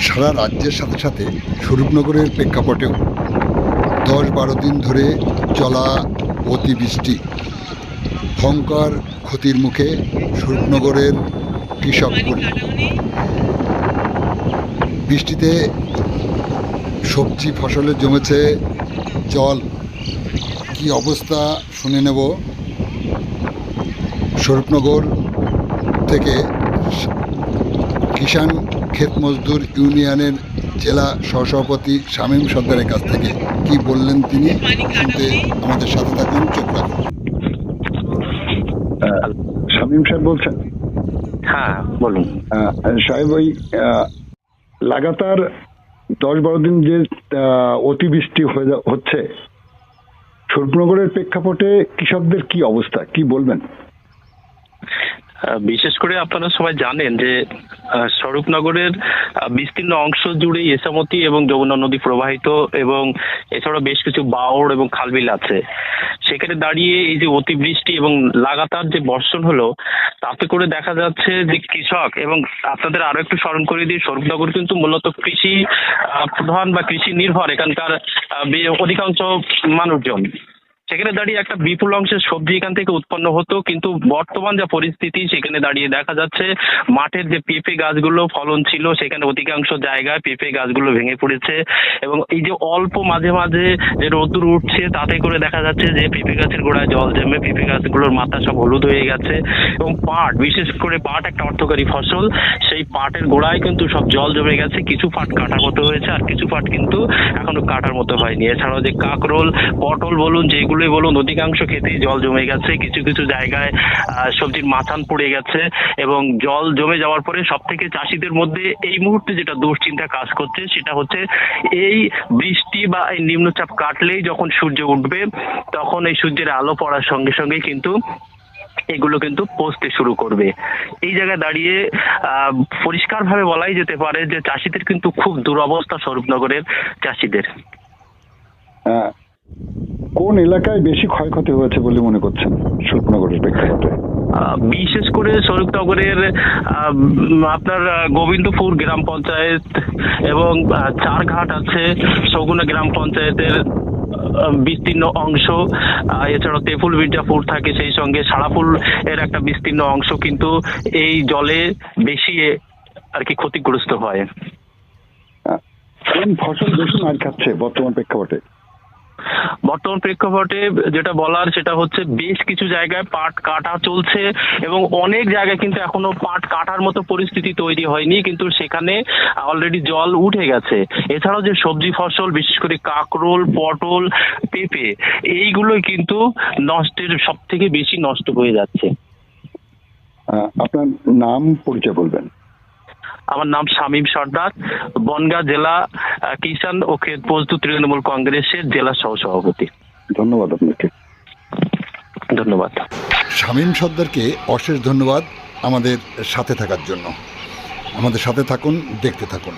সারা রাজ্যের সাথে সাথে স্বরূপনগরের প্রেক্ষাপটেও 10-12 দিন ধরে চলা অতিবৃষ্টি ভয়ঙ্কর ক্ষতির মুখে স্বরূপনগরের কৃষককুল। বৃষ্টিতে সবজি ফসলে জমেছে জল। কি অবস্থা শুনে নেব স্বরূপনগর থেকে কিষাণ ক্ষেত মজদুর ইউনিয়নের জেলা সহসভাপতি শামীম সর্দারের কাছ থেকে। কি বললেন তিনি, শুনতে আমাদের সাথে থাকুন, চোখ রাখুন। শামীম সাহেব বলছেন? হ্যাঁ বলুন সাহেব, ওই লাগাতার 10-12 দিন যে অতিবৃষ্টি হচ্ছে, স্বরূপনগরের প্রেক্ষাপটে কৃষকদের কি অবস্থা, কি বলবেন? বিশেষ করে আপনারা সবাই জানেন যে স্বরূপনগরের বিস্তীর্ণ অংশ জুড়ে ইছামতি এবং যমুনা নদী প্রবাহিত, এবং এছাড়া বেশ কিছু বাওড় এবং খালবিল আছে। সেখানে দাঁড়িয়ে এই যে অতিবৃষ্টি এবং লাগাতার যে বর্ষণ হলো, তাতে করে দেখা যাচ্ছে যে কৃষক, এবং আপনাদের আরো একটু স্মরণ করে দিই, স্বরূপনগর কিন্তু মূলত কৃষি প্রধান বা কৃষি নির্ভর এখানকার অধিকাংশ মানুষজন। সেখানে দাঁড়িয়ে একটা বিপুল অংশের সবজি এখান থেকে উৎপন্ন হতো, কিন্তু বর্তমান যা পরিস্থিতি সেখানে দাঁড়িয়ে দেখা যাচ্ছে মাঠের যে পেঁপে গাছগুলো ফলন ছিল, সেখানে অধিকাংশ জায়গায় পেঁপে গাছগুলো ভেঙে পড়েছে, এবং এই যে অল্প মাঝে মাঝে যে রোদ্দুর উঠছে, তাতে করে দেখা যাচ্ছে যে পেঁপে গাছের গোড়ায় জল জমে পেঁপে গাছগুলোর মাথা সব হলুদ হয়ে গেছে। এবং পাট, বিশেষ করে পাট একটা অর্থকরী ফসল, সেই পাটের গোড়ায় কিন্তু সব জল জমে গেছে। কিছু পাট কাটার মতো হয়েছে, আর কিছু পাট কিন্তু এখনো কাটার মতো হয়নি। এছাড়াও যে কাকরোল, পটল বলুন, যেগুলো বলুন, অধিকাংশ ক্ষেতেই জল জমে গেছে। কিছু কিছু জায়গায় সবজির মাথান পড়ে গেছে, এবং জল জমে যাওয়ার পরে সব থেকে চাষিদের মধ্যে এই মুহূর্তে যেটা দুশ্চিন্তা কাজ করছে, সেটা হচ্ছে এই বৃষ্টি বা এই নিম্নচাপ কাটলেই যখন সূর্য উঠবে, তখন এই সূর্যের আলো পড়ার সঙ্গে সঙ্গে কিন্তু এগুলো কিন্তু পচতে শুরু করবে। এই জায়গায় দাঁড়িয়ে পরিষ্কারভাবে বলাই যেতে পারে যে চাষিদের কিন্তু খুব দুরবস্থা স্বরূপনগরের চাষিদের। কোন এলাকায় বেশি ক্ষয়ক্ষতি হয়েছে বলে মনে করছেন স্বরূপনগরের প্রেক্ষাপটে? বিশেষ করে স্বরূপনগরের আপনার গোবিন্দপুর গ্রাম পঞ্চায়েত এবং চারঘাট আছে, সগুনা গ্রাম পঞ্চায়েতের বিস্তীর্ণ অংশ, এছাড়াও তেফুল মির্জাপুর থাকে, সেই সঙ্গে সারাফুল এর একটা বিস্তীর্ণ অংশ কিন্তু এই জলে বেশি আর কি ক্ষতিগ্রস্ত হয়। কোন ফসল বেশি মার খাচ্ছে বর্তমান প্রেক্ষাপটে? বর্তমান প্রেক্ষাপটে যেটা বলার, সেটা হচ্ছে বেশ কিছু জায়গায় পাট কাটা চলছে, এবং অনেক জায়গায় কিন্তু এখনো পাট কাটার মতো পরিস্থিতি তৈরি হয়নি, কিন্তু সেখানে অলরেডি জল উঠে গেছে। এছাড়াও যে সবজি ফসল, বিশেষ করে কাকরোল, পটল, পেঁপে, এইগুলোই কিন্তু নষ্টের সব থেকে বেশি নষ্ট হয়ে যাচ্ছে। আপনার নাম, পরিচয় বলবেন? আমার নাম শামীম সর্দার, বনগাঁ জেলা কিষাণ ও ক্ষেত মজদুর তৃণমূল কংগ্রেসের জেলা সহসভাপতি। ধন্যবাদ আপনাকে। ধন্যবাদ শামীম সর্দারকে, অশেষ ধন্যবাদ আমাদের সাথে থাকার জন্য। আমাদের সাথে থাকুন, দেখতে থাকুন।